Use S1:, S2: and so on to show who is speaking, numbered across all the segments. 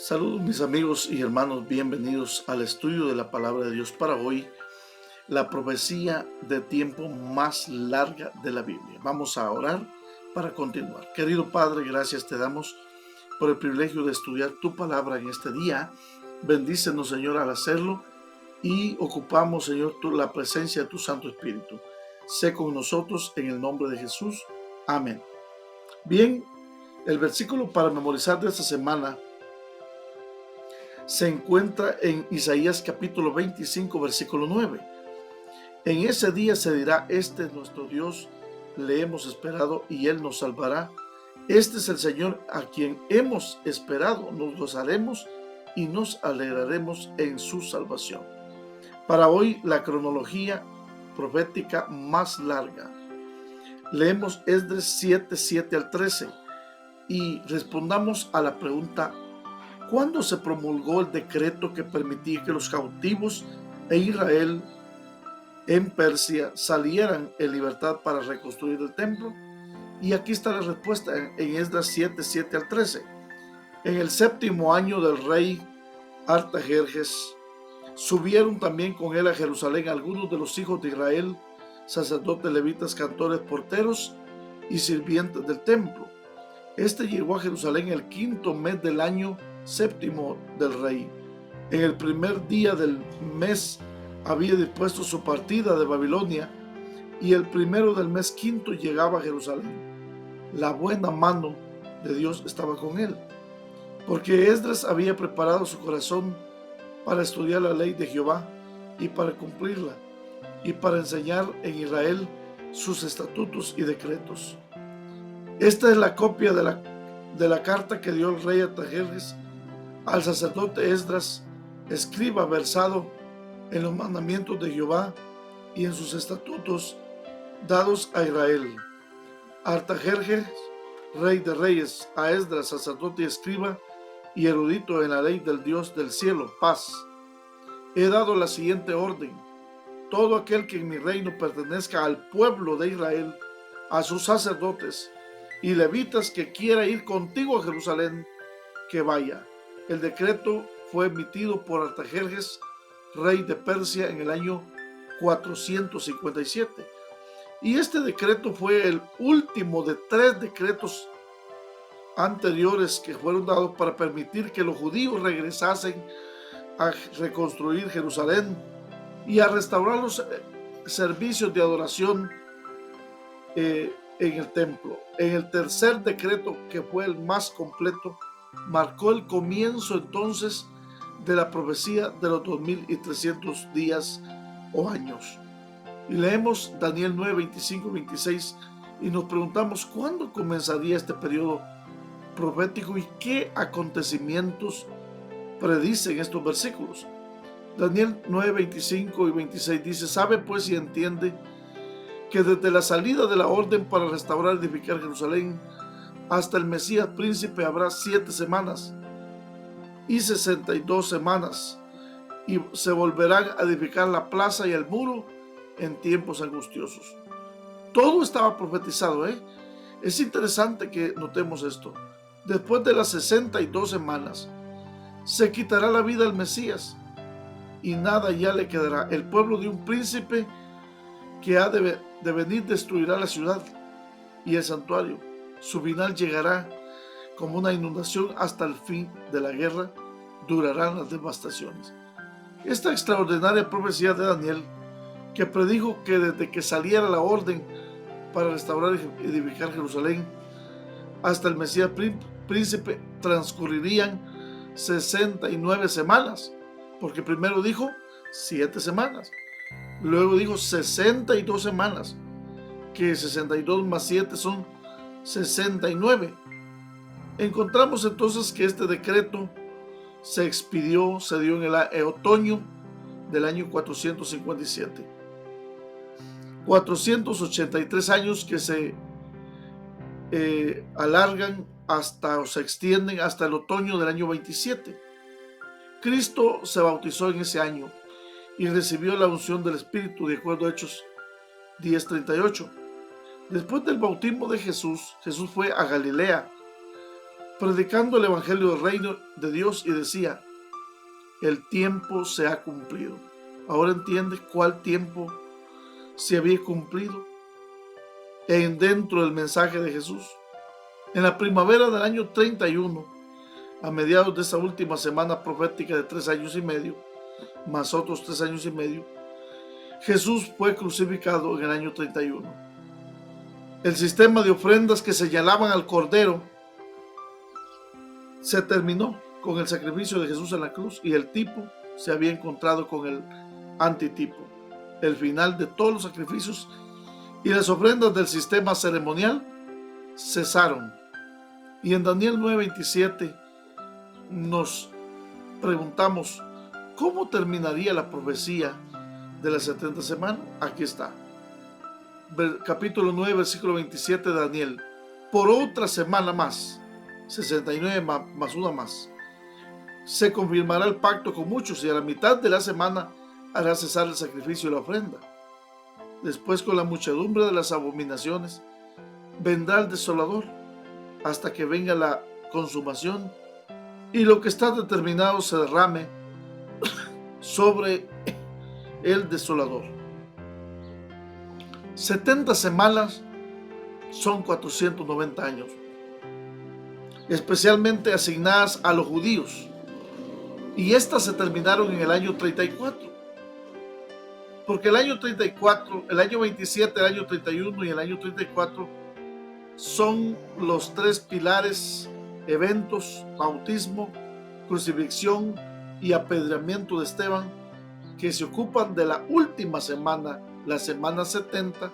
S1: Saludos mis amigos y hermanos, bienvenidos al estudio de la palabra de Dios para hoy, la profecía de tiempo más larga de la Biblia. Vamos a orar para continuar. Querido Padre, gracias te damos por el privilegio de estudiar tu palabra en este día. Bendícenos, Señor, al hacerlo y ocupamos, Señor, la presencia de tu Santo Espíritu. Sé con nosotros en el nombre de Jesús. Amén. Bien, el versículo para memorizar de esta semana se encuentra en Isaías capítulo 25, versículo 9. En ese día se dirá: este es nuestro Dios, le hemos esperado y Él nos salvará. Este es el Señor a quien hemos esperado, nos gozaremos y nos alegraremos en su salvación. Para hoy, la cronología profética más larga. Leemos Esdras 7, 7 al 13 y respondamos a la pregunta: ¿cuándo se promulgó el decreto que permitía que los cautivos en Israel, en Persia, salieran en libertad para reconstruir el templo? Y aquí está la respuesta en Esdras 7, 7 al 13. En el 7º año del rey Artajerjes, subieron también con él a Jerusalén algunos de los hijos de Israel, sacerdotes, levitas, cantores, porteros y sirvientes del templo. Este llegó a Jerusalén el 5º mes del año 7º del rey. En el primer día del mes había dispuesto su partida de Babilonia, y el primero del mes 5º llegaba a Jerusalén. La buena mano de Dios estaba con él, porque Esdras había preparado su corazón para estudiar la ley de Jehová y para cumplirla, y para enseñar en Israel sus estatutos y decretos. Esta es la copia de la carta que dio el rey Artajerjes al sacerdote Esdras, escriba, versado en los mandamientos de Jehová y en sus estatutos dados a Israel. Artajerjes, rey de reyes, a Esdras, sacerdote y escriba y erudito en la ley del Dios del cielo, paz. He dado la siguiente orden: todo aquel que en mi reino pertenezca al pueblo de Israel, a sus sacerdotes y levitas, que quiera ir contigo a Jerusalén, que vaya. El decreto fue emitido por Artajerjes, rey de Persia, en el año 457. Y este decreto fue el último de 3 decretos anteriores que fueron dados para permitir que los judíos regresasen a reconstruir Jerusalén y a restaurar los servicios de adoración en el templo. En el tercer decreto, que fue el más completo, marcó el comienzo entonces de la profecía de los 2300 días o años. Y leemos Daniel 9, 25 y 26 y nos preguntamos: ¿cuándo comenzaría este periodo profético y qué acontecimientos predicen estos versículos? Daniel 9, 25 y 26 dice: sabe pues y entiende que desde la salida de la orden para restaurar y edificar Jerusalén hasta el Mesías príncipe habrá 7 semanas y 62 semanas, y se volverán a edificar la plaza y el muro en tiempos angustiosos. Todo estaba profetizado, Es interesante que notemos esto. Después de las 62 semanas, se quitará la vida al Mesías y nada ya le quedará. El pueblo de un príncipe que ha de venir destruirá la ciudad y el santuario. Su final llegará como una inundación. Hasta el fin de la guerra durarán las devastaciones. Esta extraordinaria profecía de Daniel, que predijo que desde que saliera la orden para restaurar y edificar Jerusalén hasta el Mesías príncipe, transcurrirían 69 semanas, porque primero dijo 7 semanas, luego dijo 62 semanas, que 62 más 7 son 69. Encontramos entonces que este decreto se expidió, se dio en el otoño del año 457. 483 años que se alargan hasta, o se extienden hasta el otoño del año 27. Cristo se bautizó en ese año y recibió la unción del Espíritu, de acuerdo a Hechos 10:38. Después del bautismo de Jesús, Jesús fue a Galilea predicando el evangelio del reino de Dios, y decía: el tiempo se ha cumplido. Ahora entiende cuál tiempo se había cumplido dentro del mensaje de Jesús. En la primavera del año 31, a mediados de esa última semana profética de 3 años y medio, más otros 3 años y medio, Jesús fue crucificado en el año 31. El sistema de ofrendas que señalaban al Cordero se terminó con el sacrificio de Jesús en la cruz, y el tipo se había encontrado con el antitipo, el final de todos los sacrificios, y las ofrendas del sistema ceremonial cesaron. Y en Daniel 9:27 nos preguntamos: ¿cómo terminaría la profecía de las 70 semanas? Aquí está. Capítulo 9, versículo 27 de Daniel. Por otra semana más, 69 más una más, se confirmará el pacto con muchos, y a la mitad de la semana hará cesar el sacrificio y la ofrenda. Después, con la muchedumbre de las abominaciones, vendrá el desolador, hasta que venga la consumación y lo que está determinado se derrame sobre el desolador. 70 semanas son 490 años, especialmente asignadas a los judíos, y estas se terminaron en el año 34, porque el año 34, el año 27, el año 31 y el año 34 son los 3 pilares: eventos, bautismo, crucifixión y apedreamiento de Esteban, que se ocupan de la última semana, la semana 70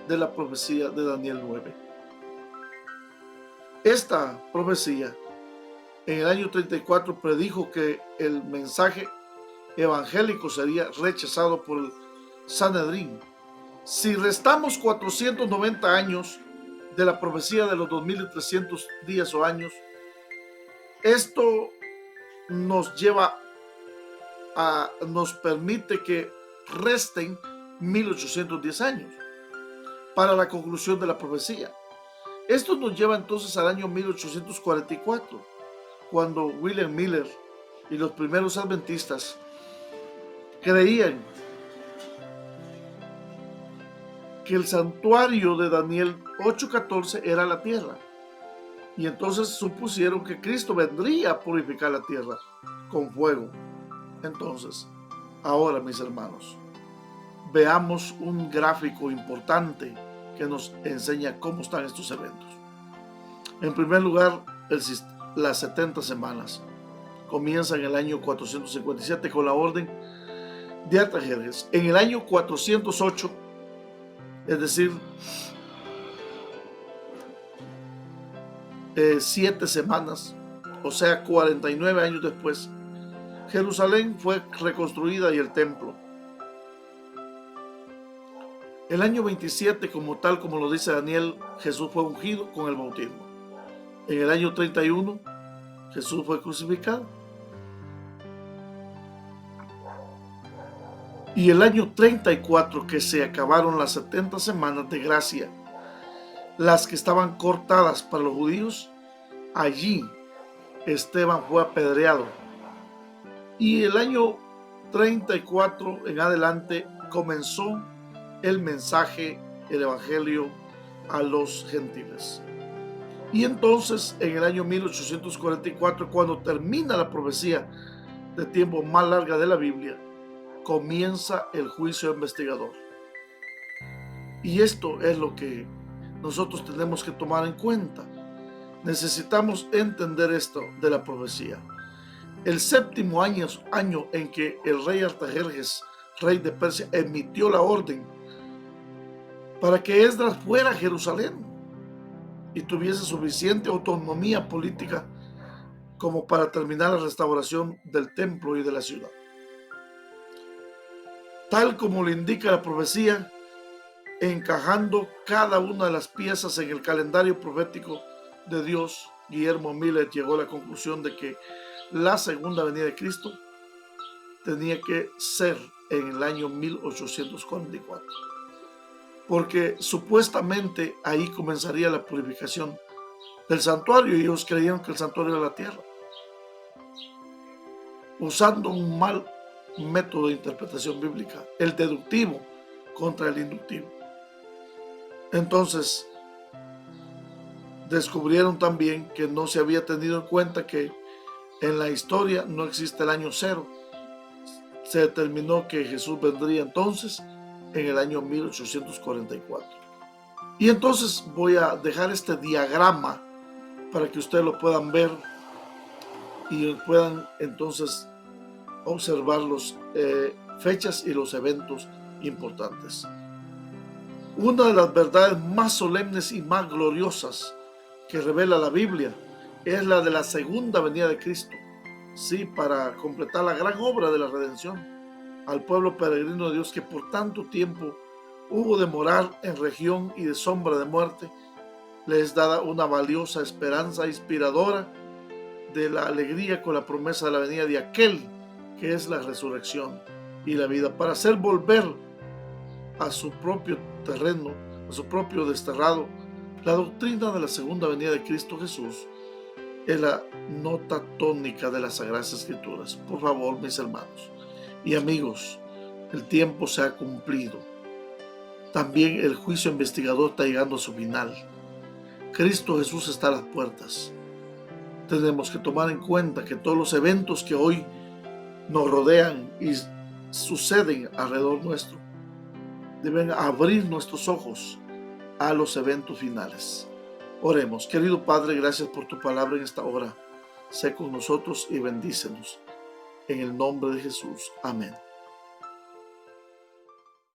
S1: de la profecía de Daniel 9. Esta profecía en el año 34 predijo que el mensaje evangélico sería rechazado por el Sanedrín. Si restamos 490 años de la profecía de los 2300 días o años, esto nos permite que resten 1810 años para la conclusión de la profecía. Esto nos lleva entonces al año 1844, cuando William Miller y los primeros adventistas creían que el santuario de Daniel 8:14 era la tierra, y entonces supusieron que Cristo vendría a purificar la tierra con fuego. Entonces, ahora, mis hermanos, veamos un gráfico importante que nos enseña cómo están estos eventos. En primer lugar, las 70 semanas comienzan en el año 457 con la orden de Artajerjes. En el año 408, es decir, 7 semanas, o sea, 49 años después, Jerusalén fue reconstruida y el templo. El año 27, como lo dice Daniel, Jesús fue ungido con el bautismo. En el año 31, Jesús fue crucificado. Y el año 34, que se acabaron las 70 semanas de gracia, las que estaban cortadas para los judíos, allí Esteban fue apedreado. Y el año 34 en adelante comenzó el mensaje, el evangelio a los gentiles. Y entonces, en el año 1844, cuando termina la profecía de tiempo más larga de la Biblia, comienza el juicio investigador. Y esto es lo que nosotros tenemos que tomar en cuenta. Necesitamos entender esto de la profecía. El séptimo año en que el rey Artajerjes, rey de Persia, emitió la orden para que Esdras fuera a Jerusalén y tuviese suficiente autonomía política como para terminar la restauración del templo y de la ciudad. Tal como lo indica la profecía, encajando cada una de las piezas en el calendario profético de Dios, Guillermo Miller llegó a la conclusión de que la segunda venida de Cristo tenía que ser en el año 1844, porque supuestamente ahí comenzaría la purificación del santuario y ellos creían que el santuario era la tierra, usando un mal método de interpretación bíblica, el deductivo contra el inductivo. Entonces, descubrieron también que no se había tenido en cuenta que en la historia no existe el año cero. Se determinó que Jesús vendría entonces en el año 1844. Y entonces voy a dejar este diagrama para que ustedes lo puedan ver y puedan entonces observar las fechas y los eventos importantes. Una de las verdades más solemnes y más gloriosas que revela la Biblia es la de la segunda venida de Cristo, sí, para completar la gran obra de la redención al pueblo peregrino de Dios que por tanto tiempo hubo de morar en región y de sombra de muerte. Les da una valiosa esperanza inspiradora de la alegría con la promesa de la venida de aquel que es la resurrección y la vida, para hacer volver a su propio terreno, a su propio desterrado. La doctrina de la segunda venida de Cristo Jesús es la nota tónica de las Sagradas Escrituras. Por favor, mis hermanos y amigos, el tiempo se ha cumplido. También el juicio investigador está llegando a su final. Cristo Jesús está a las puertas. Tenemos que tomar en cuenta que todos los eventos que hoy nos rodean y suceden alrededor nuestro deben abrir nuestros ojos a los eventos finales. Oremos. Querido Padre, gracias por tu palabra en esta hora. Sé con nosotros y bendícenos. En el nombre de Jesús. Amén.